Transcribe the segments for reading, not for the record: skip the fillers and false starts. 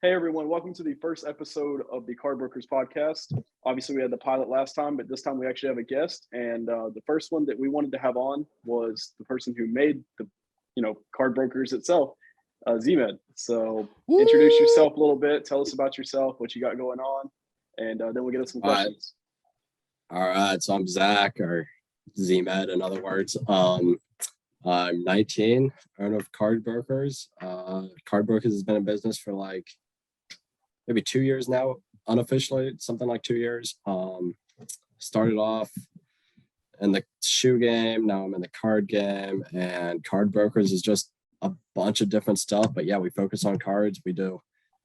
Hey everyone, welcome to the first episode of the Card Brokers podcast. Obviously, we had the pilot last time, but this time we actually have a guest. And the first one that we wanted to have on was the person who made the, Card Brokers itself, Zmead. So introduce yourself a little bit. Tell us about yourself, what you got going on, and then we'll get into some questions. All right. So I'm Zach, or Zmead, in other words. I'm 19, owner of Card Brokers. Card Brokers has been in business for like maybe 2 years now, unofficially, something like 2 years. Started off in the shoe game. Now I'm in the card game, and Card Brokers is just a bunch of different stuff. But yeah, we focus on cards. We do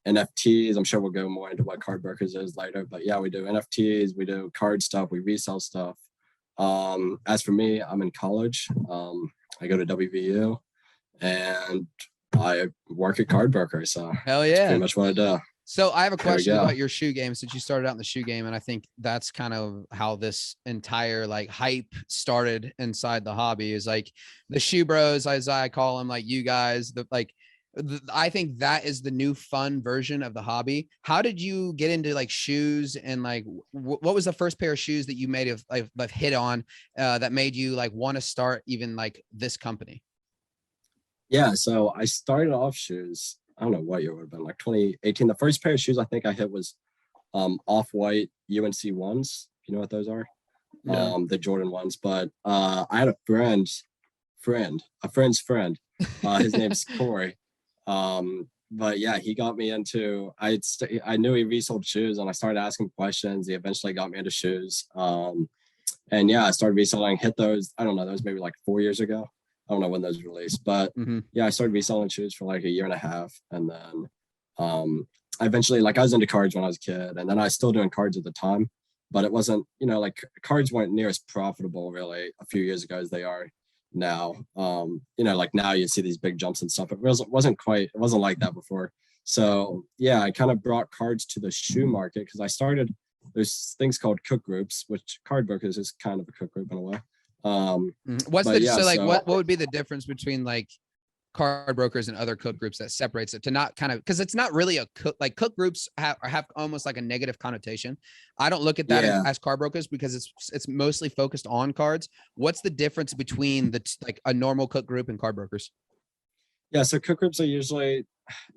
NFTs. I'm sure we'll go more into what Card Brokers is later. But yeah, we do NFTs. We do card stuff. We resell stuff. As for me, I'm in college. I go to WVU, and I work at Card Brokers. So hell yeah, that's pretty much what I do. So I have a question about your shoe game, since you started out in the shoe game. And I think that's kind of how this entire like hype started inside the hobby, is like the shoe bros, as I call them, like you guys, I think that is the new fun version of the hobby. How did you get into like shoes, and like what was the first pair of shoes that you made of hit on that made you like want to start even like this company? Yeah, so I started off shoes. I don't know what year it would have been, like 2018. The first pair of shoes I think I hit was off-white UNC ones. You know what those are? Yeah. The Jordan ones. But I had a friend's friend. His name's Corey. But yeah, he got me into, I knew he resold shoes, and I started asking questions. He eventually got me into shoes. And yeah, I started reselling, hit those, I don't know, those maybe like 4 years ago. I don't know when those were released, but yeah, I started reselling shoes for like a year and a half. And then I eventually, like, I was into cards when I was a kid, and then I was still doing cards at the time, but it wasn't, like cards weren't near as profitable really a few years ago as they are now. Like now you see these big jumps and stuff. It wasn't like that before. So yeah, I kind of brought cards to the shoe market because there's things called cook groups, which Card Brokers is kind of a cook group in a way. What would be the difference between like Card Brokers and other cook groups that separates it, to not kind of, because it's not really a cook, like cook groups have almost like a negative connotation. I don't look at that as Card Brokers because it's mostly focused on cards. What's the difference between like a normal cook group and Card Brokers? Yeah, so cook groups are usually,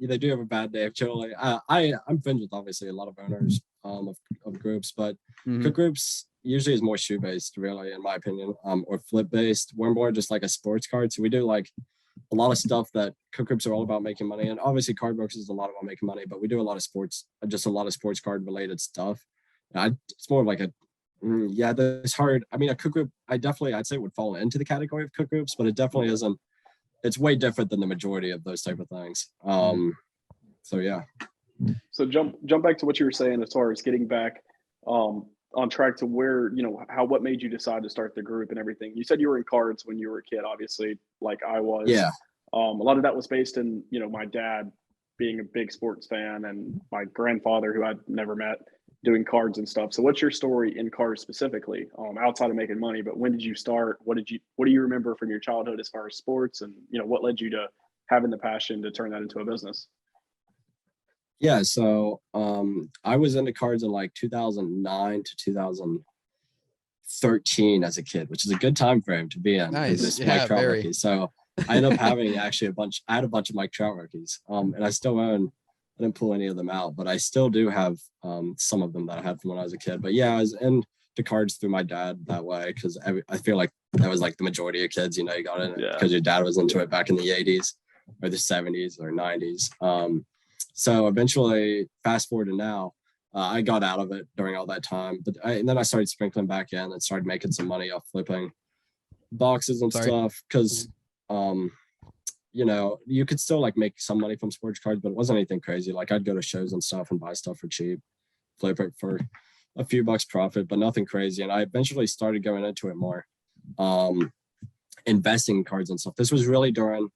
they do have a bad day. Generally, I'm friends with obviously a lot of owners of groups, but cook groups usually is more shoe based, really, in my opinion, or flip based. We're more just like a sports card. So we do like a lot of stuff that cook groups are all about making money, and obviously Card Brokers is a lot about making money. But we do a lot of sports card related stuff. It's more of like there's hard. I mean, a cook group, I'd say it would fall into the category of cook groups, but it definitely isn't. It's way different than the majority of those type of things. So yeah. So jump back to what you were saying as far as getting back on track to where, what made you decide to start the group and everything. You said you were in cards when you were a kid, obviously, like I was. Yeah. A lot of that was based in, my dad being a big sports fan, and my grandfather, who I'd never met, doing cards and stuff. So what's your story in cards specifically, outside of making money? But when did you start? What do you remember from your childhood as far as sports, and what led you to having the passion to turn that into a business? Yeah, so I was into cards in like 2009 to 2013 as a kid, which is a good time frame to be in. Nice. Mike Trout rookies. So I ended up having actually I had a bunch of Mike Trout rookies, and I still own. I didn't pull any of them out, but I still do have some of them that I had from when I was a kid. But yeah, I was into cards through my dad that way, because I feel like that was like the majority of kids. You got in it because your dad was into it back in the 80s or the 70s or 90s. So eventually, fast forward to now, I got out of it during all that time. But then I started sprinkling back in and started making some money off flipping boxes and stuff. Because, you could still like make some money from sports cards, but it wasn't anything crazy. Like I'd go to shows and stuff and buy stuff for cheap, flip it for a few bucks profit, but nothing crazy. And I eventually started going into it more, investing in cards and stuff. This was really during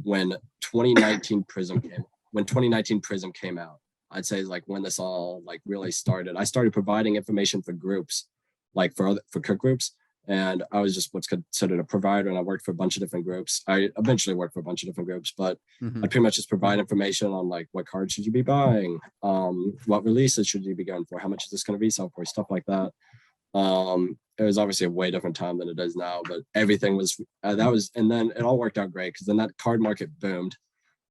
when 2019 Prism came out. I'd say is like when this all like really started. I started providing information for groups, like for cook groups, And I was just what's considered a provider, and I worked for a bunch of different groups. I eventually worked for a bunch of different groups, but I pretty much just provide information on like what cards should you be buying, what releases should you be going for, how much is this going to resell for, stuff like that. It was obviously a way different time than it is now, but everything was and then it all worked out great because then that card market boomed.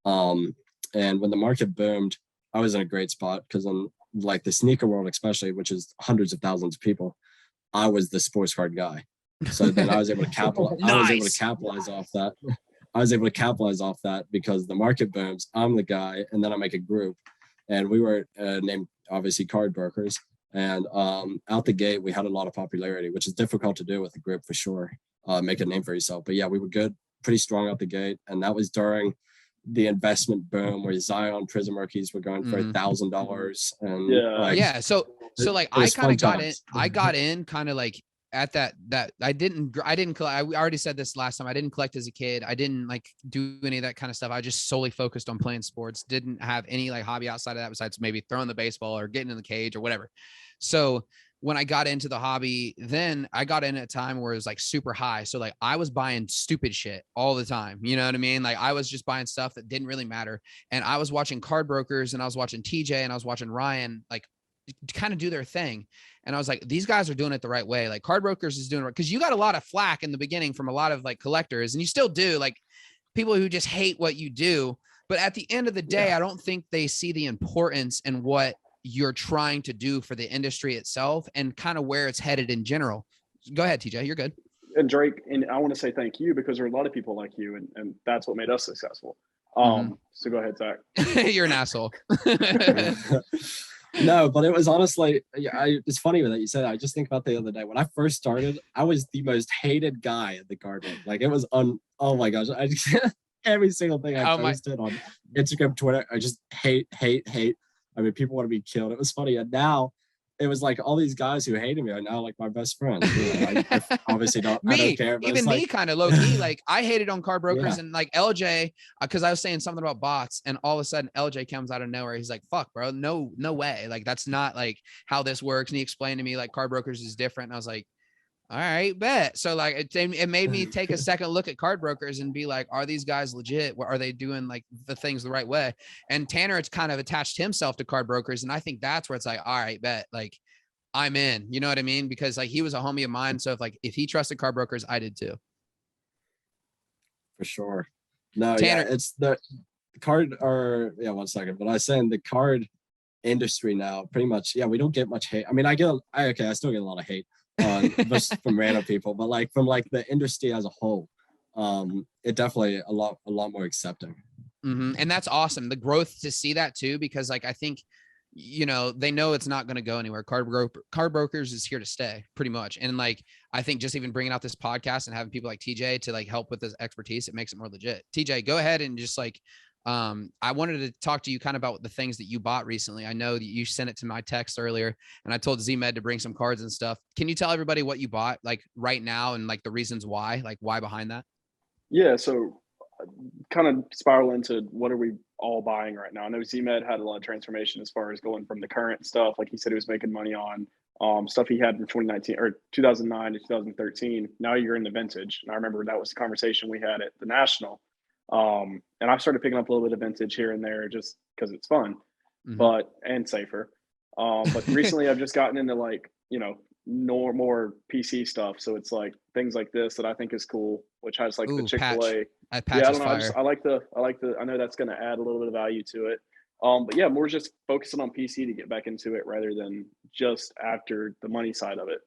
And when the market boomed, I was in a great spot because in like the sneaker world, especially, which is hundreds of thousands of people, I was the sports card guy. So then I was able to capitalize. Nice. I was able to capitalize off that. I was able to capitalize off that because the market booms. I'm the guy, and then I make a group, and we were named obviously Card Brokers. And out the gate, we had a lot of popularity, which is difficult to do with a group for sure. Make a name for yourself. But yeah, we were good, pretty strong out the gate, and that was during the investment boom where Zion Prism rookies were going for $1,000. And So like I kind of got in. I got in kind of like at that I didn't I already said this last time. I didn't collect as a kid. I didn't like do any of that kind of stuff. I just solely focused on playing sports. Didn't have any like hobby outside of that besides maybe throwing the baseball or getting in the cage or whatever. So when I got into the hobby, then I got in at a time where it was like super high. So like I was buying stupid shit all the time. You know what I mean? Like I was just buying stuff that didn't really matter. And I was watching Card Brokers and I was watching TJ and I was watching Ryan like kind of do their thing. And I was like, these guys are doing it the right way. Like Card Brokers is doing it because you got a lot of flack in the beginning from a lot of like collectors, and you still do, like people who just hate what you do. But at the end of the day, I don't think they see the importance in what you're trying to do for the industry itself and kind of where it's headed in general. Go ahead, TJ, you're good. And Drake, and I want to say thank you because there are a lot of people like you, and that's what made us successful. So go ahead, Zach. You're an asshole. No, but it was honestly, it's funny that you said that. I just think about the other day when I first started, I was the most hated guy at the card. Like it was oh my gosh, I just every single thing I posted on Instagram, Twitter, I just hate. I mean, people want to be killed. It was funny, and now it was like all these guys who hated me are now like my best friends. You know, I obviously don't. I don't care. Even me, kind of low key. Like I hated on Card Brokers and like LJ because I was saying something about bots, and all of a sudden LJ comes out of nowhere. He's like, "Fuck, bro, no way. Like that's not like how this works." And he explained to me like Card Brokers is different. And I was like, all right, bet. So like it made me take a second look at Card Brokers and be like, are these guys legit? What are they doing like the things the right way? And Tanner, it's kind of attached himself to Card Brokers. And I think that's where it's like, all right, bet, like I'm in, you know what I mean? Because like he was a homie of mine. So if he trusted Card Brokers, I did too. For sure. No, Tanner, it's the card one second. But I was saying the card industry now pretty much, we don't get much hate. I mean, I still get a lot of hate. Just from random people, but like from like the industry as a whole, it definitely a lot more accepting. And that's awesome. The growth to see that too, because like I think, you know, they know it's not going to go anywhere. Card Brokers is here to stay pretty much. And like I think just even bringing out this podcast and having people like TJ to like help with this expertise, it makes it more legit. TJ, go ahead and just like I wanted to talk to you kind of about the things that you bought recently. I know that you sent it to my text earlier and I told Zmead to bring some cards and stuff. Can you tell everybody what you bought like right now and like the reasons why behind that? Yeah. So kind of spiral into what are we all buying right now? I know Zmead had a lot of transformation as far as going from the current stuff. Like he said, he was making money on stuff he had from 2019 or 2009 to 2013. Now you're in the vintage. And I remember that was the conversation we had at the National. And I started picking up a little bit of vintage here and there just because it's fun, and safer. But recently I've just gotten into like, you know, more PC stuff. So it's like things like this that I think is cool, which has like the Chick-fil-A. I don't know. I like the, I know that's going to add a little bit of value to it. But yeah, more just focusing on PC to get back into it rather than just after the money side of it.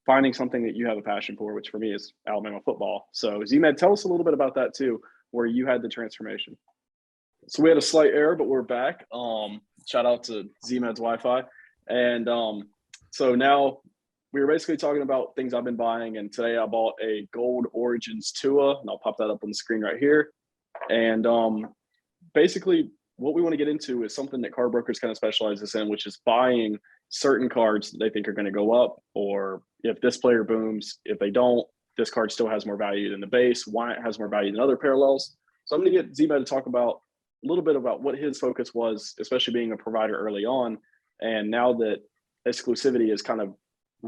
Finding something that you have a passion for, which for me is Alabama football. So Zmead, tell us a little bit about that too, where you had the transformation. So we had a slight error, but we're back. Shout out to Zmead's Wi-Fi. And so now we were basically talking about things I've been buying. And today I bought a Gold Origins Tua, and I'll pop that up on the screen right here. And basically what we want to get into is something that Card Brokers kind of specializes in, which is buying certain cards that they think are going to go up, or if this player booms, if they don't, this card still has more value than the base, why it has more value than other parallels. So I'm going to get Zmead to talk about a little bit about what his focus was, especially being a provider early on. And now that exclusivity is kind of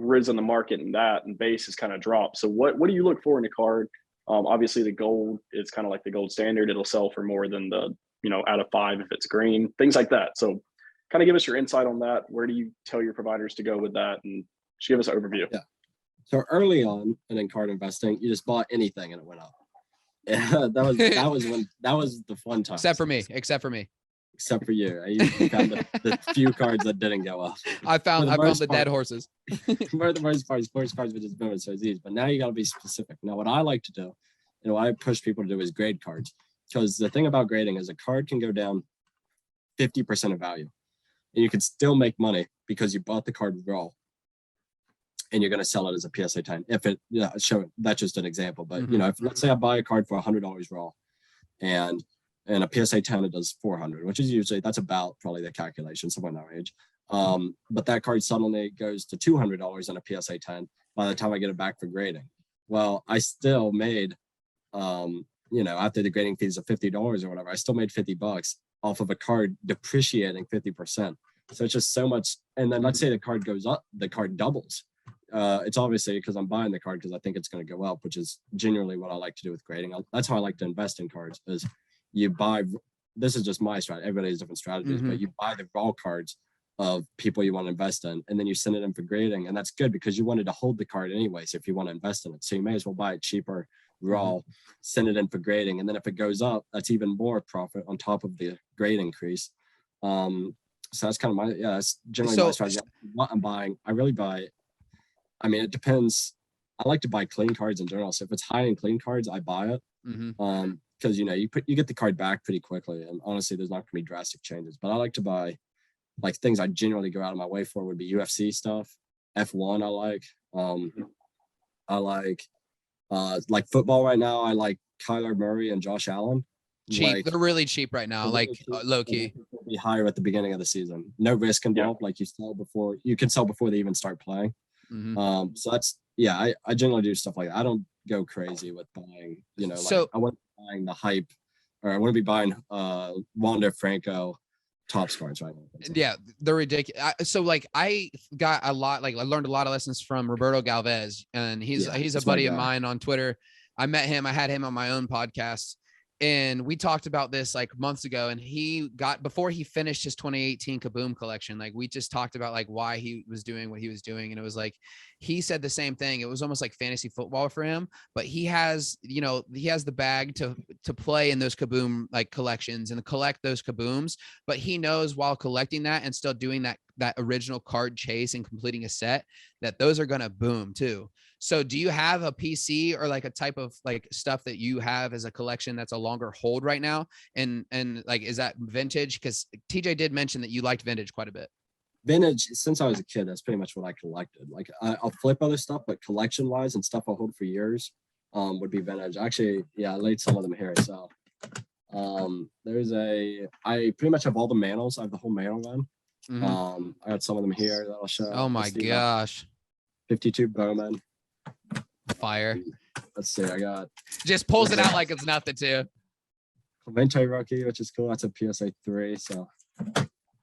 risen the market in that, and base has kind of dropped. So what do you look for in a card? Obviously the gold is kind of like the gold standard. It'll sell for more than the, out of 5 if it's green, things like that. So kind of give us your insight on that. Where do you tell your providers to go with that? And just give us an overview. Yeah. So early on and in card investing, you just bought anything and it went up. Yeah, that was the fun time. Except for me. Except for you. You found the few cards that didn't go up. I found the dead horses. For the most part, sports cards were just moving so easy. But now you got to be specific. Now, what I like to do, and what I push people to do, is grade cards. Because the thing about grading is a card can go down 50% of value, and you can still make money because you bought the card raw, and you're going to sell it as a PSA 10. If it, that's just an example. But if let's say I buy a card for $100 raw, and a PSA 10 it does 400, which is usually, that's about probably the calculation, somewhere in that range. But that card suddenly goes to $200 in a PSA 10 by the time I get it back for grading. Well, I still made, after the grading fees of $50 or whatever, I still made $50 off of a card depreciating 50%. So it's just so much. And then let's say the card goes up, the card doubles. It's obviously because I'm buying the card because I think it's going to go up, which is genuinely what I like to do with grading. That's how I like to invest in cards, is you buy, this is just my strategy, everybody has different strategies, but you buy the raw cards of people you want to invest in, and then you send it in for grading. And that's good because you wanted to hold the card anyways if you want to invest in it. So you may as well buy it cheaper, raw, send it in for grading. And then if it goes up, that's even more profit on top of the grade increase. So that's kind of that's generally my strategy. What I'm buying, I really buy, it depends. I like to buy clean cards in general. So if it's high end clean cards, I buy it. Because you get the card back pretty quickly, and honestly there's not going to be drastic changes. But I like to buy like things I generally go out of my way for would be UFC stuff, F1 I like football right now. I like Kyler Murray and Josh Allen. Cheap. They're really cheap right now, low key. Be higher at the beginning of the season. No risk involved. Like you can sell before they even start playing. So that's I generally do stuff like that. I don't go crazy with buying, I wouldn't be buying the hype, or I wouldn't be buying Wander Franco top cards right now. Yeah, they're ridiculous. So I got a lot, I learned a lot of lessons from Roberto Galvez, and he's a buddy of mine on Twitter. I met him, I had him on my own podcast, and we talked about this months ago, and before he finished his 2018 Kaboom collection, we just talked about why he was doing what he was doing. And it was he said the same thing. It was almost like fantasy football for him, but he has the bag to play in those Kaboom collections and collect those Kabooms. But he knows while collecting that and still doing that original card chase and completing a set, that those are going to boom too. So do you have a PC or a type of stuff that you have as a collection that's a longer hold right now? And is that vintage? Because TJ did mention that you liked vintage quite a bit. Vintage, since I was a kid, that's pretty much what I collected. I'll flip other stuff, but collection wise and stuff I'll hold for years would be vintage. Actually, I laid some of them here. So I pretty much have all the Manals. I have the whole Manal run. I got some of them here that I'll show. Oh my gosh. 52 Bowman. Fire. Let's see, I got just pulls it out like it's nothing too. Clemente rookie, which is cool. That's a PSA 3. So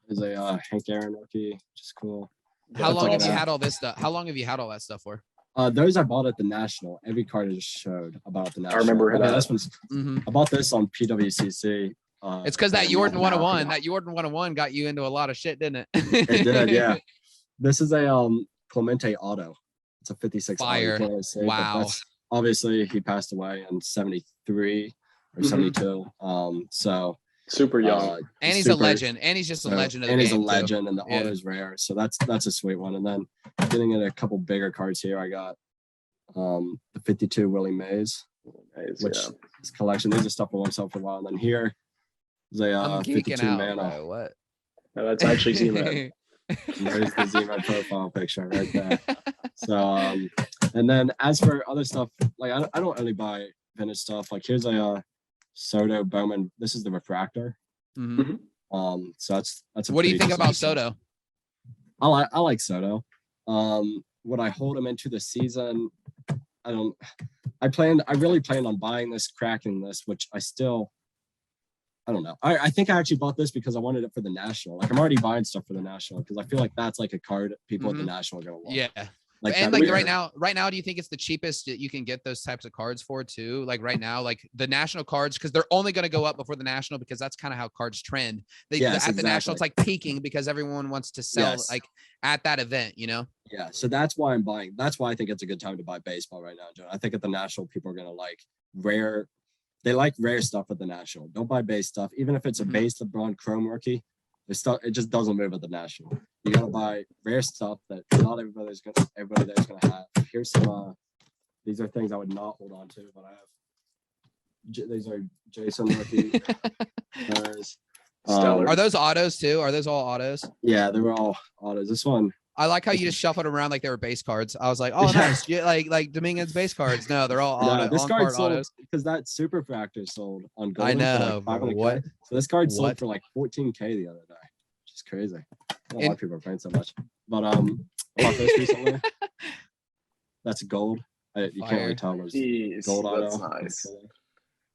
there's a Hank Aaron rookie, which is cool. How long have you had all this stuff? How long have you had all that stuff for? Those I bought at the National. Every card I just showed about the National. I remember that. I bought this on PWCC. It's because that Jordan 101, that Jordan 101 got you into a lot of shit, didn't it? It did, yeah. This is a Clemente auto. It's a 56. Fire. Wow. Obviously, he passed away in 73 or 72. So super young. And he's a legend. And he's just a legend of the game. And he's a legend, and the auto is rare. So that's a sweet one. And then getting in a couple bigger cards here, I got the 52 Willie Mays, which is collection. These are stuff I want to sell for a while. And then here is a 52 Mana. What? No, that's actually Zmead. There's the Zmead profile picture right there. So and then as for other stuff, I don't only buy vintage stuff. Here's a Soto Bowman. This is the refractor. So that's what do you think about Soto? I like Soto. Would I hold him into the season? I really planned on buying this, cracking this, which I don't know. I think I actually bought this because I wanted it for the National. I'm already buying stuff for the National because I feel like that's a card people at the National are gonna love. Yeah. Like and that like rare. right now, do you think it's the cheapest that you can get those types of cards for too? Like right now, like the national cards, because they're only going to go up before the national, because that's kind of how cards trend. Yes, At the national, exactly. it's like peaking because everyone wants to sell Yes. like at that event, you know? Yeah, so that's why I'm buying. That's why I think it's a good time to buy baseball right now, Joe. I think at the national, people are gonna like rare. They like rare stuff at the national. Don't buy base stuff, even if it's a base LeBron Chrome rookie. The stuff it just doesn't move at the national. You gotta buy rare stuff that not everybody there's gonna have. Here's some. These are things I would not hold on to, but I have. These are Jason rookie. Are those autos too? Are those all autos? Yeah, they were all autos. This one. I like how you just shuffled around like they were base cards. I was like, oh, nice. Yeah, like Dominguez base cards. No, they're all auto. This card sold autos. because that super fractor sold on Golden. I know, for like 500K. what? So this card sold for like 14K the other day, which is crazy. A lot of people are playing so much. But I bought this recently. That's gold. You can't really tell. There's gold auto. That's nice.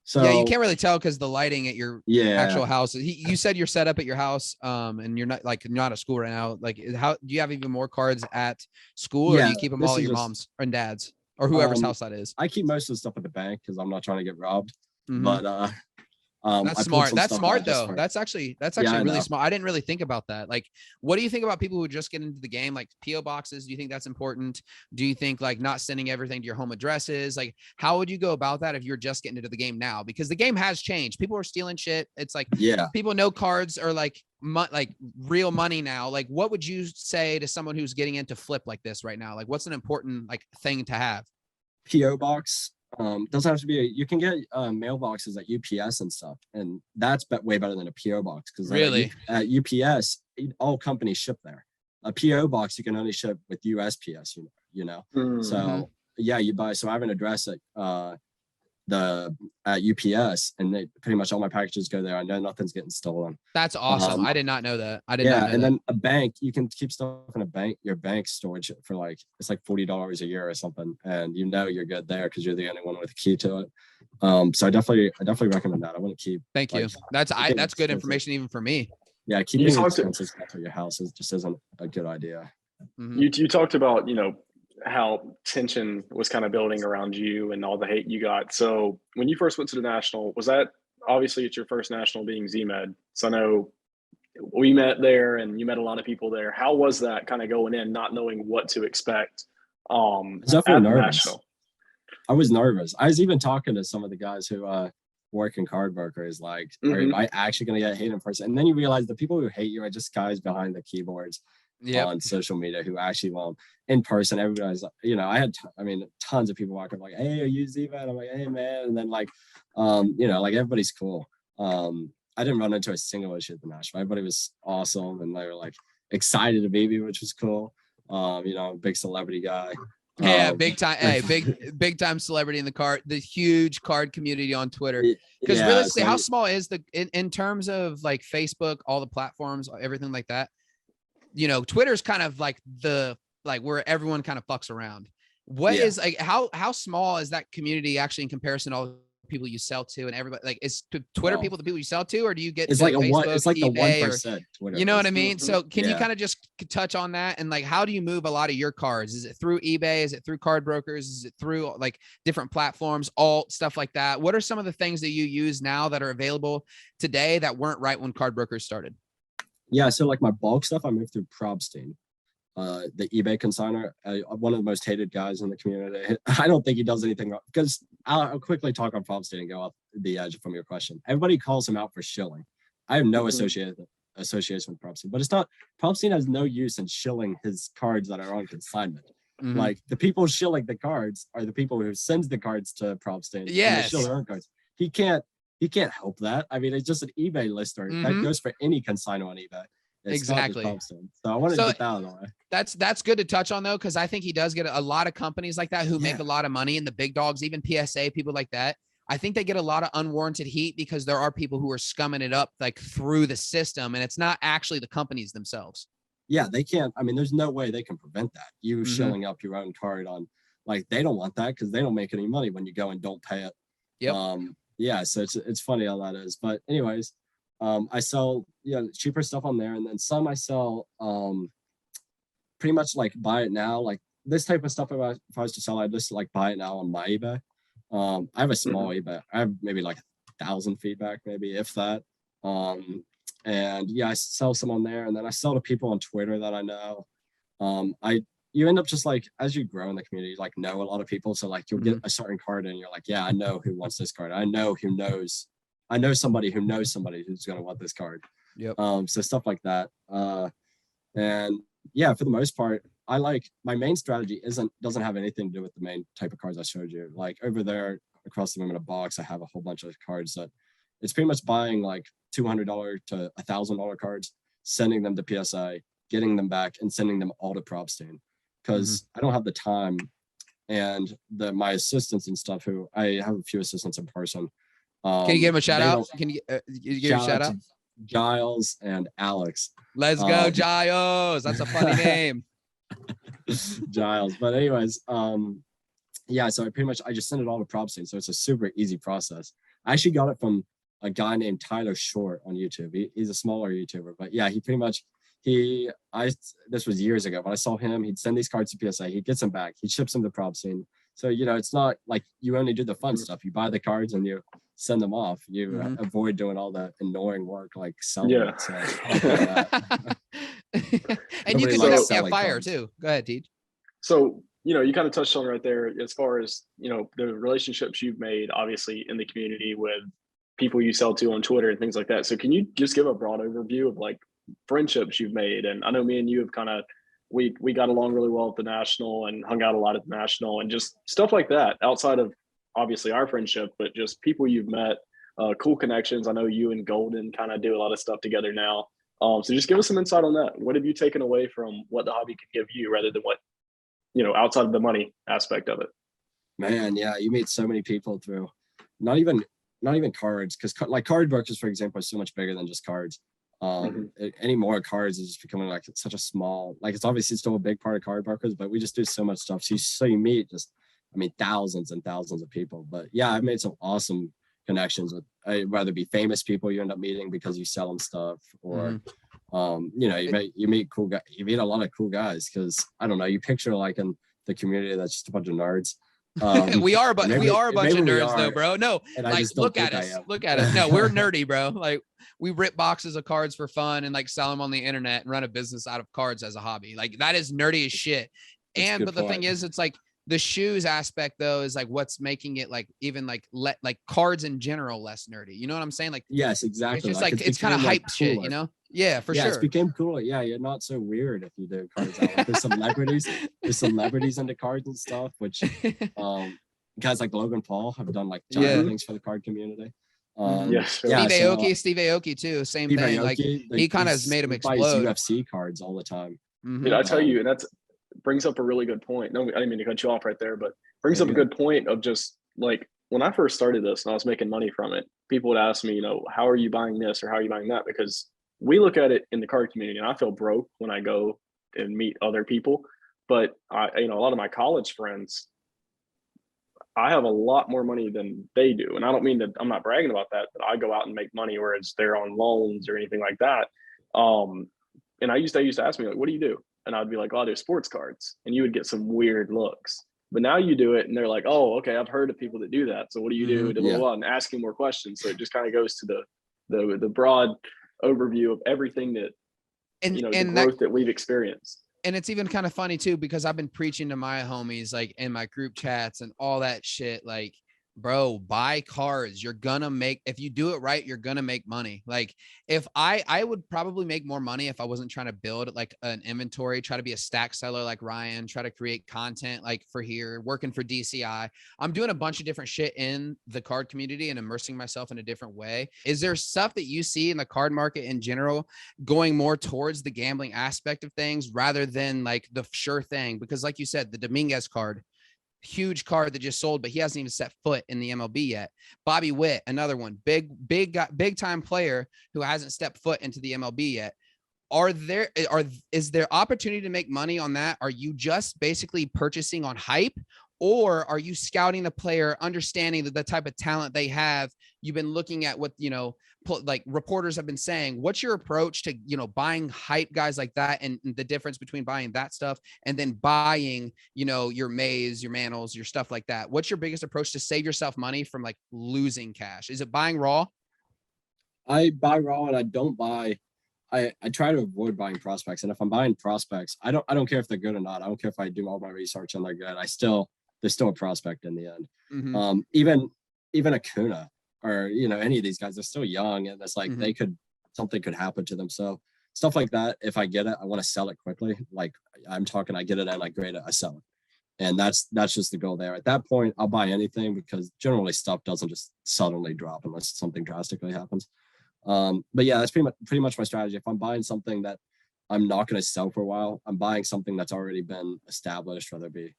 So yeah, you can't really tell because the lighting at your yeah. actual house. You said you're set up at your house, and you're not at school right now. Like, how do you have even more cards at school, or do you keep them all at your mom's and dad's or whoever's house that is? I keep most of the stuff at the bank because I'm not trying to get robbed. But that's smart. That's smart though. For, that's actually really smart. I didn't really think about that. Like, what do you think about people who just get into the game? Like PO boxes. Do you think that's important? Do you think like not sending everything to your home addresses? Like, how would you go about that if you're just getting into the game now? Because the game has changed. People are stealing shit. It's like, people know cards are like real money now. Like, what would you say to someone who's getting into flip like this right now? Like, what's an important like thing to have? PO box. Doesn't have to be you can get mailboxes at UPS and stuff, and that's way better than a PO box because really at UPS all companies ship there. A PO box you can only ship with USPS, you know. So yeah, you buy. So I have an address at UPS, and they pretty much all my packages go there. I know nothing's getting stolen. That's awesome. I did not know that. Then a bank, you can keep stuff in a bank, your bank storage for like it's like $40 a year or something, and you're good there because you're the only one with a key to it. So I definitely recommend that. I want to keep. Thank you. That's good information even for me. Yeah, keeping expenses at your house just isn't a good idea. You talked about how tension was kind of building around you and all the hate you got. So when you first went to the national, was that obviously it's your first national being Zmead? So I know we met there and you met a lot of people there. How was that kind of going in, not knowing what to expect? Definitely nervous. National? I was nervous. I was even talking to some of the guys who work in card brokers, like, are I actually going to get hate in person? And then you realize the people who hate you are just guys behind the keyboards. On social media who actually won't in person. Everybody's I had tons of people walking up like, hey, are you Zmead? I'm like, hey man. And then like like everybody's cool. I didn't run into a single issue at the national. Everybody was awesome and they were like excited to be me, which was cool. Big celebrity guy. Yeah, big time. Hey, big time celebrity in the huge card community on Twitter. Because realistically, how small is in terms of like Facebook, all the platforms, everything like that? Twitter's kind of like where everyone kind of fucks around. What is like how small is that community actually in comparison to all the people you sell to and everybody? Like, is Twitter people the people you sell to, or do you get it's like Facebook, it's like eBay, the 1% Twitter? You know what I mean? So can you kind of just touch on that and like how do you move a lot of your cards? Is it through eBay? Is it through card brokers? Is it through like different platforms, alt stuff like that? What are some of the things that you use now that are available today that weren't right when card brokers started? Yeah, so like my bulk stuff, I moved through Probstein, the eBay consigner, one of the most hated guys in the community. I don't think he does anything wrong because I'll quickly talk on Probstein and go off the edge from your question. Everybody calls him out for shilling. I have no association with Probstein, but it's not. Probstein has no use in shilling his cards that are on consignment. Like the people shilling the cards are the people who sends the cards to Probstein. Yes, and they shill their own cards. He can't help that. I mean, it's just an eBay lister. That goes for any consignor on eBay. It's exactly. So I wanted to get that out of the way. That's good to touch on though, because I think he does get a lot of companies like that who make a lot of money, and the big dogs, even PSA, people like that. I think they get a lot of unwarranted heat because there are people who are scumming it up like through the system, and it's not actually the companies themselves. Yeah, they can't. I mean, there's no way they can prevent that. You shilling up your own card on, like, they don't want that because they don't make any money when you go and don't pay it. Yep. Yeah, so it's funny how that is. But anyways, I sell cheaper stuff on there, and then some I sell pretty much like buy it now. Like this type of stuff, if I was to sell, I'd just like buy it now on my eBay. I have a small eBay. I have maybe like 1,000 feedback, maybe if that. And yeah, I sell some on there, and then I sell to people on Twitter that I know. You end up just like, as you grow in the community, like know a lot of people. So like you'll get a certain card and you're like, yeah, I know who wants this card. I know somebody who knows somebody who's going to want this card. Yep. So stuff like that. And yeah, for the most part, I like, my main strategy doesn't have anything to do with the main type of cards I showed you. Like over there across the room in a box, I have a whole bunch of cards that it's pretty much buying like $200 to $1,000 cards, sending them to PSA, getting them back, and sending them all to Propstein, because I don't have the time. And my assistants and stuff, who I have a few assistants in person. Can you give them a shout out? Can you give a shout out? Giles and Alex. Let's go, Giles. That's a funny name. Giles. But anyways, yeah, so I just send it all to Propstein. So it's a super easy process. I actually got it from a guy named Tyler Short on YouTube. He's a smaller YouTuber, but yeah, he pretty much, this was years ago, but I saw him, he'd send these cards to PSA, he gets them back, he ships them to Propstein. So, you know, it's not like you only do the fun stuff. You buy the cards and you send them off. You avoid doing all the annoying work like selling it. So, and you can do that fire cards too. Go ahead, Teej. So, you know, you kind of touched on right there as far as, you know, the relationships you've made, obviously, in the community with people you sell to on Twitter and things like that. So can you just give a broad overview of like friendships you've made? And I know me and you have kind of, we got along really well at the National and hung out a lot at the National and just stuff like that outside of obviously our friendship, but just people you've met, cool connections. I know you and Golden kind of do a lot of stuff together now. So just give us some insight on that. What have you taken away from what the hobby could give you rather than what, you know, outside of the money aspect of it? Man, yeah, you meet so many people through not even cards, because like card brokers, for example, are so much bigger than just cards. Any more cards is just becoming like such a small, like it's obviously still a big part of card brokers, but we just do so much stuff. So you meet just, I mean, thousands and thousands of people. But yeah, I've made some awesome connections with, whether it be famous people you end up meeting because you sell them stuff, or you know, you meet cool guys, you meet a lot of cool guys, because I don't know, you picture like in the community that's just a bunch of nerds. we are a bunch of nerds though, bro. No, like look at us. No, we're nerdy, bro. Like we rip boxes of cards for fun and like sell them on the internet and run a business out of cards as a hobby. Like that is nerdy as shit. But the thing is, it's like the shoes aspect though is like what's making it like even like like cards in general less nerdy. You know what I'm saying? Like yes, exactly. It's just like it's kind of hype shit, you know? Yeah, for sure. It's became cooler. Yeah, you're not so weird if you do cards out. Like, there's celebrities into cards and stuff, which guys like Logan Paul have done like giant things for the card community. Steve Aoki too, same Steve thing. Aoki, like he kind of has made him explode. UFC cards all the time. Dude, I tell you, and that's brings up a really good point. No, I didn't mean to cut you off right there, but brings up a good point of just like when I first started this and I was making money from it, people would ask me, you know, how are you buying this or how are you buying that? Because we look at it in the card community, and I feel broke when I go and meet other people. But you know, a lot of my college friends, I have a lot more money than they do, and I don't mean that I'm not bragging about that. But I go out and make money, whereas they're on loans or anything like that. And they used to ask me like, "What do you do?" And I'd be like, "Oh, I do sports cards," and you would get some weird looks. But now you do it, and they're like, "Oh, okay, I've heard of people that do that. So what do you do?" Blah, blah, blah, and asking more questions. So it just kind of goes to the broad overview of everything that the growth that we've experienced. And it's even kind of funny too, because I've been preaching to my homies like in my group chats and all that shit, like, bro, buy cards. You're gonna make, if you do it right, you're gonna make money. Like if I would probably make more money if I wasn't trying to build like an inventory, try to be a stack seller like Ryan, try to create content like for here, working for DCI. I'm doing a bunch of different shit in the card community and immersing myself in a different way. Is there stuff that you see in the card market in general going more towards the gambling aspect of things rather than like the sure thing? Because like you said, the Dominguez card, huge card that just sold, but he hasn't even set foot in the MLB yet. Bobby Witt, another one, big time player who hasn't stepped foot into the MLB yet. Is there opportunity to make money on that? Are you just basically purchasing on hype, or are you scouting the player, understanding that the type of talent they have, You've been looking at what, like reporters have been saying. What's your approach to, buying hype guys like that, and the difference between buying that stuff and then buying, your Mays, your Mantles, your stuff like that? What's your biggest approach to save yourself money from like losing cash? Is it buying raw? I buy raw, and I don't buy. I try to avoid buying prospects. And if I'm buying prospects, I don't care if they're good or not. I don't care if I do all my research and they're good. There's still a prospect in the end. Mm-hmm. Even Acuna or any of these guys, they're still young, and it's like Mm-hmm. something could happen to them. So stuff like that, if I get it, I want to sell it quickly. Like I'm talking, I get it and I grade it, I sell it. And that's just the goal there. At that point, I'll buy anything, because generally stuff doesn't just suddenly drop unless something drastically happens. But yeah, that's pretty much my strategy. If I'm buying something that I'm not going to sell for a while, I'm buying something that's already been established, whether it be,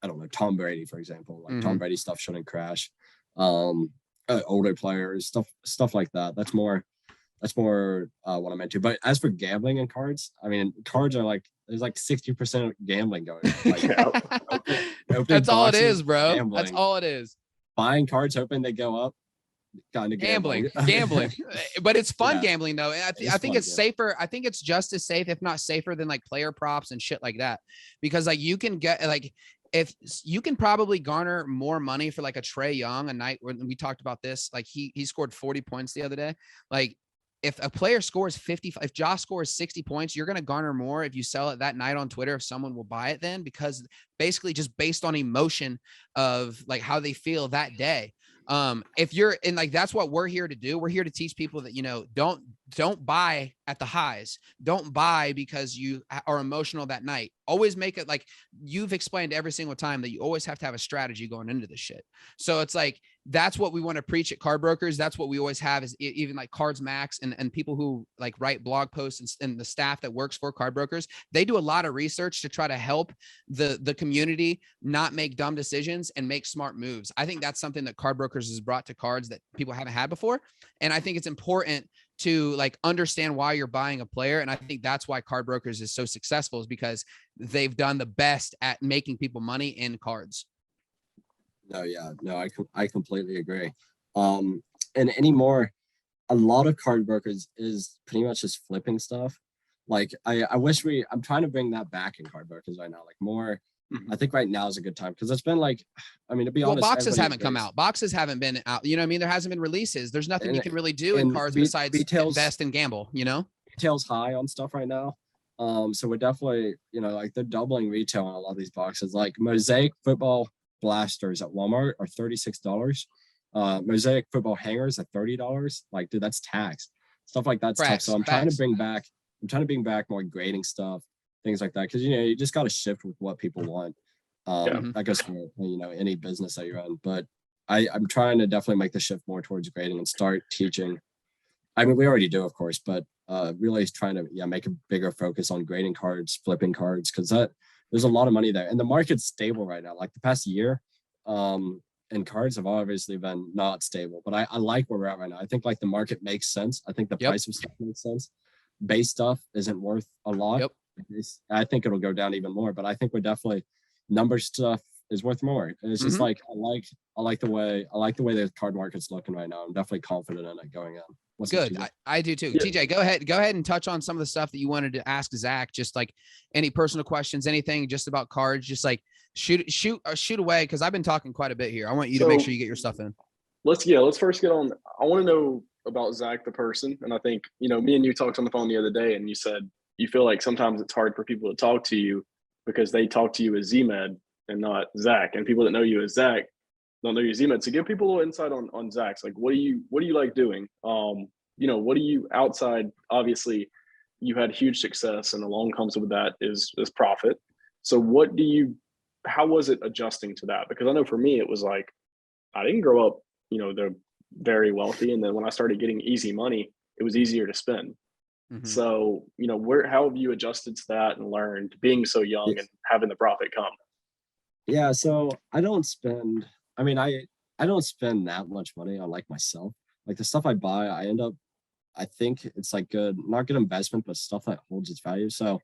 I don't know, Tom Brady, for example. Like Tom Brady stuff shouldn't crash. Older players, stuff like that. That's more what I'm into. But as for gambling and cards, I mean, cards are like, there's like 60% gambling going on. Like, That's all it boxes, is, bro. gambling. That's all it is. Buying cards, hoping they go up. Kind of Gambling. But it's fun gambling though. And I think it's safer. I think it's just as safe, if not safer, than like player props and shit like that. Because like you can get like, if you can probably garner more money for like a Trae Young a night, when we talked about this, like he scored 40 points the other day. Like if a player scores 50, if Josh scores 60 points, you're going to garner more if you sell it that night on Twitter, if someone will buy it then, because basically just based on emotion of like how they feel that day. If you're in, like, that's what we're here to do. We're here to teach people that, don't buy at the highs. Don't buy because you are emotional that night. Always make it, like you've explained every single time, that you always have to have a strategy going into this shit. So it's like, that's what we want to preach at Card Brokers. That's what we always have, is even like Cards Max and people who like write blog posts and the staff that works for Card Brokers. They do a lot of research to try to help the community not make dumb decisions and make smart moves. I think that's something that Card Brokers has brought to cards that people haven't had before. And I think it's important to like understand why you're buying a player. And I think that's why Card Brokers is so successful, is because they've done the best at making people money in cards. No, I completely agree. And anymore, a lot of Card Brokers is pretty much just flipping stuff. Like I wish I'm trying to bring that back in Card Brokers right now. Like more, I think right now is a good time, because it's been like, I mean, to be honest, boxes haven't come out. Boxes haven't been out. You know what I mean? There hasn't been releases. There's nothing you can really do in cards besides invest and gamble, Retail's high on stuff right now. So we're definitely, like they're doubling retail on a lot of these boxes. Like Mosaic Football Blasters at Walmart are $36. Mosaic Football Hangers at $30. Like, dude, that's tax. Stuff like that's tough. So I'm trying to bring back more grading stuff, things like that, because you just got to shift with what people want. I guess for any business that you're in, but I'm trying to definitely make the shift more towards grading and start teaching. I mean, we already do, of course, but really trying to make a bigger focus on grading cards, flipping cards, because there's a lot of money there, and the market's stable right now. Like the past year, and cards have obviously been not stable, but I like where we're at right now. I think like the market makes sense. I think the price of stuff makes sense. Base stuff isn't worth a lot. I think it'll go down even more, but I think we're definitely, number stuff is worth more. And it's just like, I like the way the card market's looking right now. I'm definitely confident in it going on. Good. I do too. Yeah. TJ, go ahead and touch on some of the stuff that you wanted to ask Zach, just like any personal questions, anything just about cards, just like shoot away. Cause I've been talking quite a bit here. I want you to make sure you get your stuff in. Let's first get on. I want to know about Zach, the person. And I think, me and you talked on the phone the other day, and you said you feel like sometimes it's hard for people to talk to you because they talk to you as Zmead and not Zach. And people that know you as Zach don't know you as Zmead. So give people a little insight on Zach's. Like, what do you like doing? What do you outside? Obviously, you had huge success, and along comes with that is profit. So how was it adjusting to that? Because I know for me, it was like, I didn't grow up, they're very wealthy. And then when I started getting easy money, it was easier to spend. So, how have you adjusted to that and learned being so young and having the profit come? Yeah. So I don't spend that much money on like myself. Like the stuff I buy, I think it's like not good investment, but stuff that holds its value. So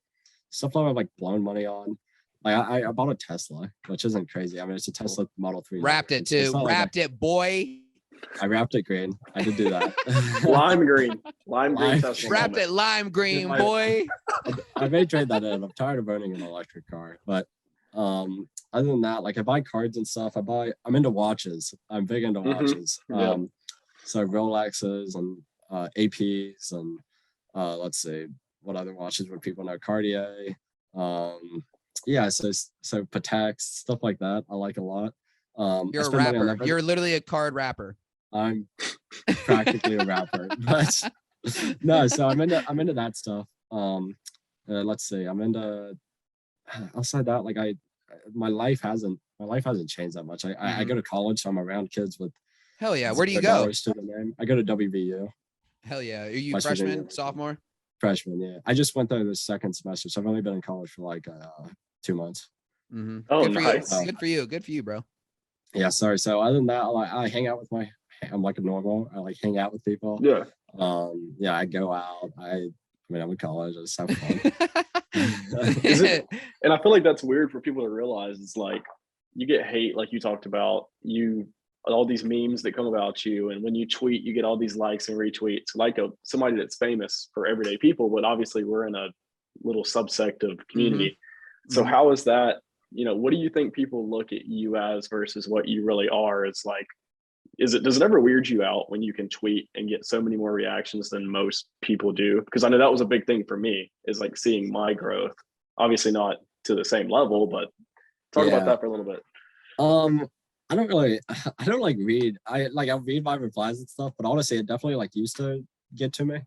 stuff that I've like blown money on. Like I bought a Tesla, which isn't crazy. I mean, it's a Tesla Model 3. Wrapped it too. Wrapped it, boy. I wrapped it green. I did do that. Lime green. Lime green Lime. Tesla. Wrapped it lime green, my- boy. I may trade that in. I'm tired of owning an electric car. But other than that, like I buy cards and stuff. I'm into watches. I'm big into watches. Yeah. So Rolexes and APs and let's see, what other watches would people know? Cartier. Yeah, so Pateks, stuff like that. I like a lot. You're I a spend money on rapper. that, You're literally a card rapper. I'm practically a rapper, but no. So I'm into that stuff. Let's see. I'm into outside that. Like my life hasn't changed that much. I go to college, so I'm around kids with Hell yeah. Where do you go? dollars to the name. I go to WVU. Hell yeah. Are you West freshman, Virginia. sophomore? Freshman, yeah. I just went there the second semester, so I've only been in college for like 2 months. Mm-hmm. Oh, Good for nice. you. Good for you. Good for you, bro. Yeah, sorry. So other than that, I hang out with I'm like a normal. I like hang out with people. Yeah. Yeah, I go out. I mean, I'm in college. I just have fun. And I feel like that's weird for people to realize. It's like you get hate, like you talked about. All these memes that come about you, and when you tweet, you get all these likes and retweets. Like somebody that's famous for everyday people, but obviously we're in a little subsect of community. So how is that? What do you think people look at you as versus what you really are? It's like, does it ever weird you out when you can tweet and get so many more reactions than most people do? Because I know that was a big thing for me, is like seeing my growth. Obviously not to the same level, but talk about that for a little bit. I don't like read. I'll read my replies and stuff, but honestly, it definitely like used to get to me.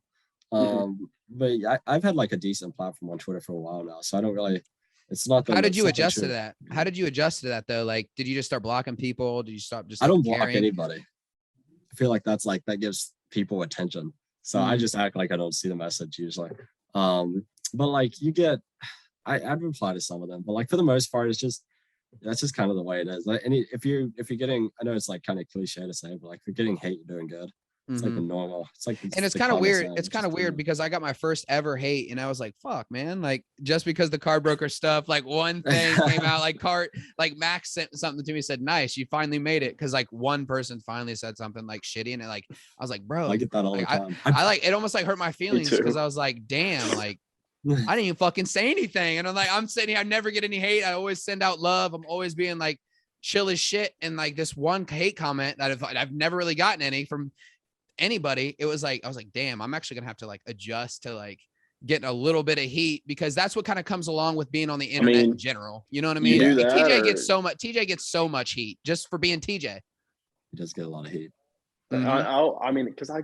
But I've had like a decent platform on Twitter for a while now, so I don't really. It's not. How did you adjust to that? How did you adjust to that though? Like, did you just start blocking people? Did you stop just? I don't block anybody. I feel like that gives people attention. So I just act like I don't see the message usually. But like you get, I'd reply to some of them, but like for the most part, that's just kind of the way it is. Like, if you're getting, I know it's like kind of cliche to say, but like if you're getting hate, you're doing good. It's like the normal. It's like, and it's kind of weird. It's kind of weird because I got my first ever hate, and I was like, "Fuck, man!" Like just because the card broker stuff, like one thing came out, like Max sent something to me, said, "Nice, you finally made it," because like one person finally said something like shitty, and I was like, "Bro," I get that all the time. I like it. Almost like hurt my feelings because I was like, "Damn!" Like I didn't even fucking say anything, and I'm sitting here. I never get any hate. I always send out love. I'm always being like chill as shit, and like this one hate comment that I've never really gotten any from anybody. It was like I was like, damn, I'm actually gonna have to like adjust to like getting a little bit of heat, because that's what kind of comes along with being on the internet in general. You know what I mean? TJ gets so much heat just for being TJ. He does get a lot of heat. I mean, because I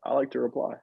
like to reply.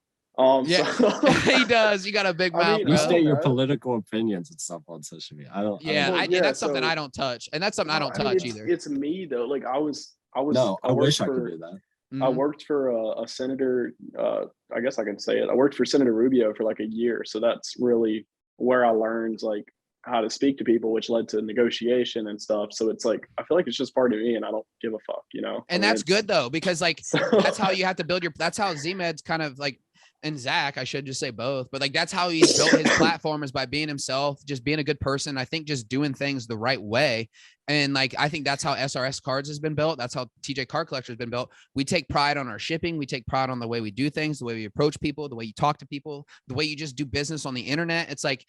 Yeah, so. He does. You got a big mouth. You state your political opinions and stuff on social media. And that's something I don't touch, and that's something I don't touch either. It's me though. Like I wish I could do that. I worked for a senator. I guess I can say it. I worked for Senator Rubio for like a year, so that's really where I learned like how to speak to people, which led to negotiation and stuff. So it's like I feel like it's just part of me, and I don't give a fuck, And that's good though, because like that's how you have to build that's how Zmead's kind of like. And Zach, I should just say both, but like that's how he's built his platform, is by being himself, just being a good person. I think just doing things the right way. And like, I think that's how SRS Cards has been built. That's how TJ Card Collector has been built. We take pride on our shipping. We take pride on the way we do things, the way we approach people, the way you talk to people, the way you just do business on the internet. It's like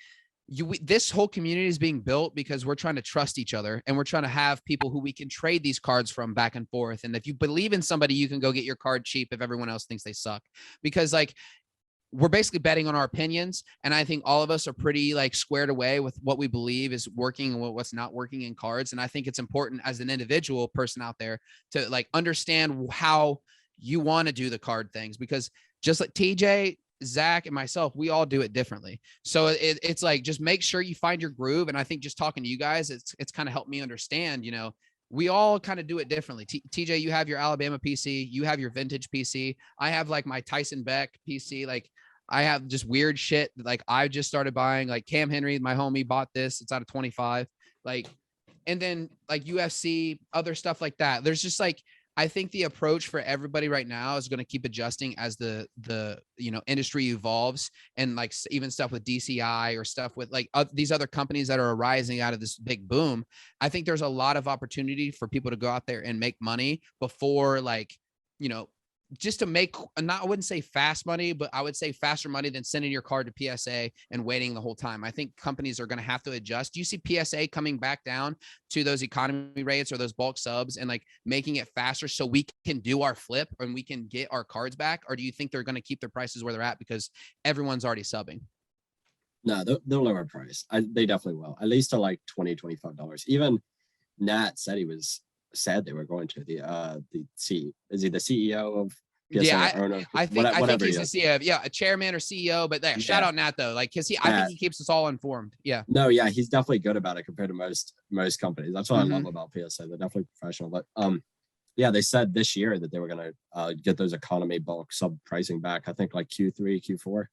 this whole community is being built because we're trying to trust each other, and we're trying to have people who we can trade these cards from back and forth. And if you believe in somebody, you can go get your card cheap if everyone else thinks they suck, because like, we're basically betting on our opinions. And I think all of us are pretty like squared away with what we believe is working and what's not working in cards. And I think it's important as an individual person out there to like understand how you want to do the card things, because just like TJ, Zach, and myself, we all do it differently. So it's like, just make sure you find your groove. And I think just talking to you guys, it's kind of helped me understand, we all kind of do it differently. TJ, you have your Alabama PC, you have your vintage PC. I have like my Tyson Beck PC. Like I have just weird shit. Like I just started buying, like Cam Henry, my homie, bought this. It's out of 25. Like, and then like UFC, other stuff like that. There's just like, I think the approach for everybody right now is going to keep adjusting as the industry evolves, and like even stuff with DCI or stuff with like these other companies that are arising out of this big boom. I think there's a lot of opportunity for people to go out there and make money before like you know, just to make, not, I wouldn't say fast money, but I would say faster money than sending your card to PSA and waiting the whole time. I think companies are going to have to adjust. Do you see PSA coming back down to those economy rates or those bulk subs and like making it faster so we can do our flip and we can get our cards back? Or do you think they're going to keep their prices where they're at because everyone's already subbing? No, they'll lower price. They definitely will, at least to like $20-$25. Even Nat said he was sad they were going to is he the CEO of PSA? Yeah, owner? I think he's he the CEO. Yeah, a chairman or CEO. But there, shout out Nat though, like because I think he keeps us all informed. Yeah. No, yeah, he's definitely good about it compared to most companies. That's what I love about PSA. They're definitely professional. But yeah, they said this year that they were gonna get those economy bulk sub pricing back. I think like Q3, Q4.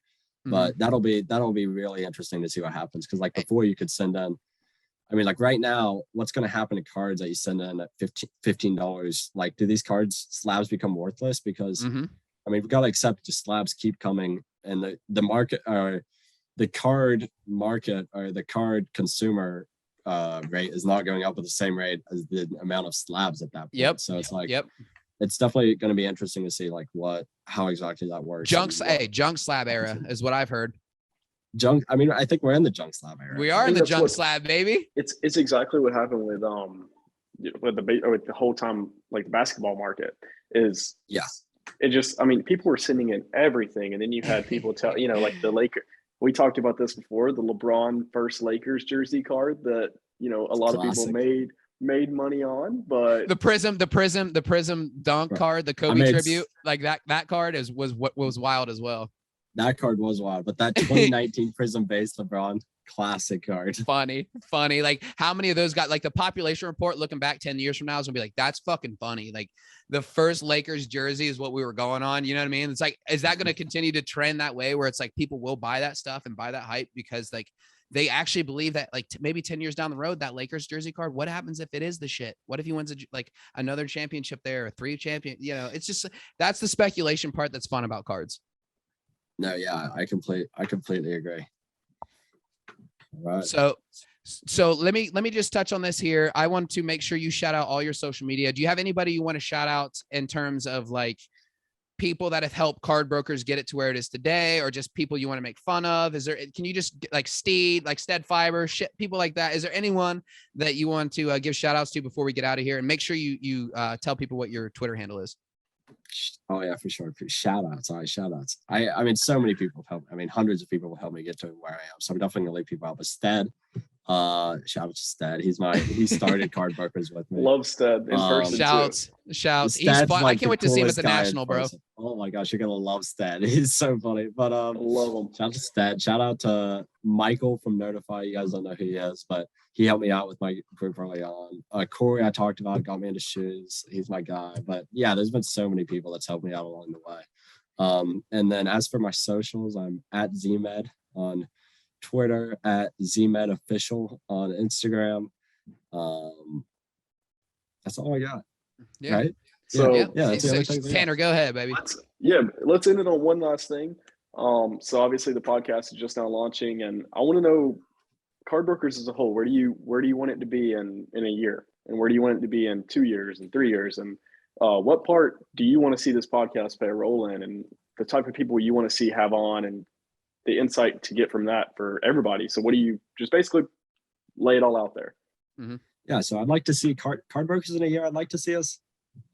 But that'll be really interesting to see what happens because like before you could send in. I mean, like right now, what's going to happen to cards that you send in at $15? Like, do these cards slabs become worthless? Because I mean, we've got to accept the slabs keep coming, and the market or the card market or the card consumer rate is not going up at the same rate as the amount of slabs at that point. Yep. So it's like, it's definitely going to be interesting to see like how exactly that works. Junk slab era is what I've heard. Junk. I mean, I think we're in the junk slab era. We are in the junk slab, baby. It's exactly what happened with the whole time, like the basketball market is. It just, I mean, people were sending in everything, and then you had people tell, you know, like the Lakers. We talked about this before, the LeBron first Lakers jersey card that, you know, a lot of people made money on, but the prism dunk card, the Kobe tribute, like that card was wild as well. That card was wild, but that 2019 Prism-based LeBron classic card. Funny. Like, how many of those got like the population report looking back 10 years from now is gonna be like, that's fucking funny. Like, the first Lakers jersey is what we were going on. You know what I mean? It's like, is that going to continue to trend that way where it's like people will buy that stuff and buy that hype because like they actually believe that like maybe 10 years down the road, that Lakers jersey card, what happens if it is the shit? What if he wins like another championship there or 3 champion? You know, it's just, that's the speculation part that's fun about cards. No, yeah, I completely agree. All right. So let me just touch on this here. I want to make sure you shout out all your social media. Do you have anybody you want to shout out in terms of like people that have helped Card Brokers get it to where it is today, or just people you want to make fun of? Can you just like Stead Fiber, shit, people like that? Is there anyone that you want to give shout outs to before we get out of here? And make sure you tell people what your Twitter handle is. Oh yeah, for sure. Shout outs. I mean, so many people have helped. I mean, hundreds of people have helped me get to where I am. So I'm definitely gonna leave people out. But Stead, shout out to Stead. He started Card Brokers with me. Love Stead in person. Shouts. He's fun. I can't wait to see him at the National, bro. Oh my gosh, you're gonna love Stead. He's so funny. But love him. Shout out to Stead. Shout out to Michael from Notify. You guys don't know who he is, but he helped me out with my group early on. Corey, I talked about, got me into shoes. He's my guy. But yeah, there's been so many people that's helped me out along the way. And then as for my socials, I'm at Zmead on Twitter, at Zmead Official on Instagram. That's all I got. Yeah. Right. So Tanner, go ahead, baby. Let's end it on one last thing. So obviously the podcast is just now launching, and I want to know, Card Brokers as a whole, where do you want it to be in a year, and where do you want it to be in 2 years and 3 years, and what part do you want to see this podcast play a role in, and the type of people you want to see have on, and the insight to get from that for everybody? So what do you just basically lay it all out there? Mm-hmm. Yeah, so I'd like to see Card Brokers in a year. I'd like to see us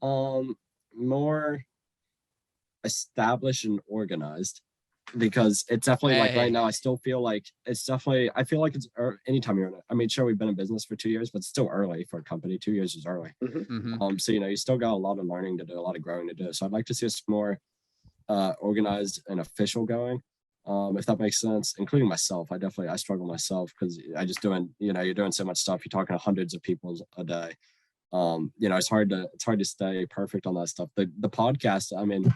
more established and organized, because it's definitely like right now I still feel like it's anytime you're in it. I mean, sure, we've been in business for 2 years, but it's still early for a company. 2 years is early. Mm-hmm. So you still got a lot of learning to do, a lot of growing to do. So I'd like to see us more organized and official going, if that makes sense, including myself. I struggle myself because I just you're doing so much stuff. You're talking to hundreds of people a day. It's hard to stay perfect on that stuff. The podcast, I mean,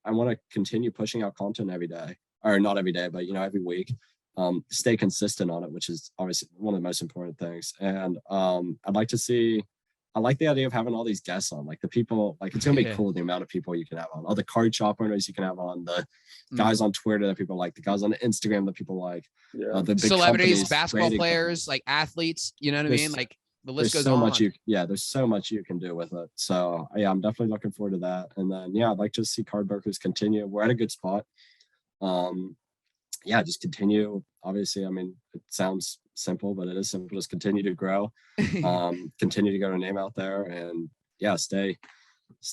I want to continue pushing out content every day, or not every day, but every week. Stay consistent on it, which is obviously one of the most important things. And I like the idea of having all these guests on, like the people, like it's gonna be cool the amount of people you can have on, all the card shop owners you can have on, the guys on Twitter that people like, the guys on Instagram that people like, the big celebrities, basketball players, like athletes, you know what I mean? Like the list there's goes so on. much there's so much you can do with it. So yeah, I'm definitely looking forward to that. And then yeah, I'd like to see Card Brokers continue. We're at a good spot. Yeah, just continue. Obviously, I mean, it sounds simple, but it is simple. Just continue to grow, continue to get our name out there, and yeah, stay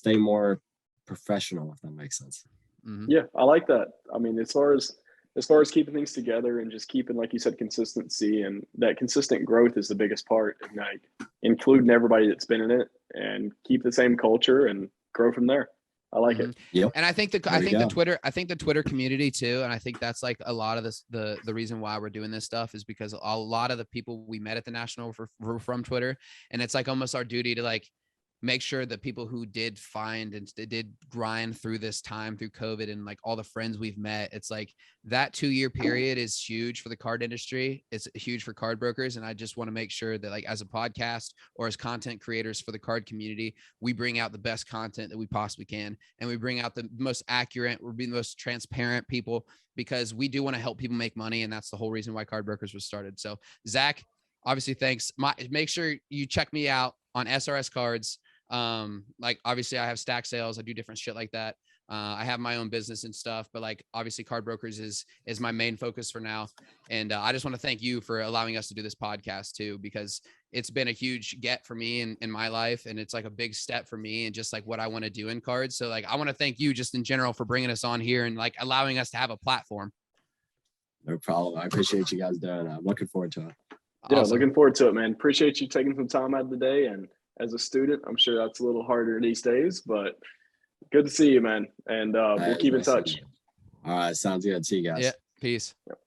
more professional, if that makes sense. Mhm. Yeah, I like that. I mean, as far as keeping things together and just keeping, like you said, consistency, and that consistent growth is the biggest part, and like including everybody that's been in it and keep the same culture and grow from there. I like it. Yep. And I think the Twitter community too, and I think that's like a lot of this, the reason why we're doing this stuff is because a lot of the people we met at the national were from Twitter, and it's like almost our duty to like make sure that people who did find and did grind through this time through COVID and like all the friends we've met, it's like that 2-year period is huge for the card industry. It's huge for card brokers. And I just want to make sure that like as a podcast or as content creators for the card community, we bring out the best content that we possibly can. And we bring out the most accurate, we're being the most transparent people, because we do want to help people make money. And that's the whole reason why Card Brokers was started. So Zach, obviously, thanks. Make sure you check me out on SRS Cards. Like obviously I have stack sales, I do different shit like that. I have my own business and stuff, but like obviously Card Brokers is my main focus for now. And I just want to thank you for allowing us to do this podcast too, because it's been a huge get for me in my life. And it's like a big step for me and just like what I want to do in cards. So like, I want to thank you just in general for bringing us on here and like allowing us to have a platform. No problem. I appreciate you guys doing it. I'm looking forward to it. Yeah, Awesome. looking forward to it, man. Appreciate you taking some time out of the day. And as a student, I'm sure that's a little harder these days, but good to see you, man. And we'll keep in touch. All right. Sounds good. See you guys. Yeah. Peace. Yep.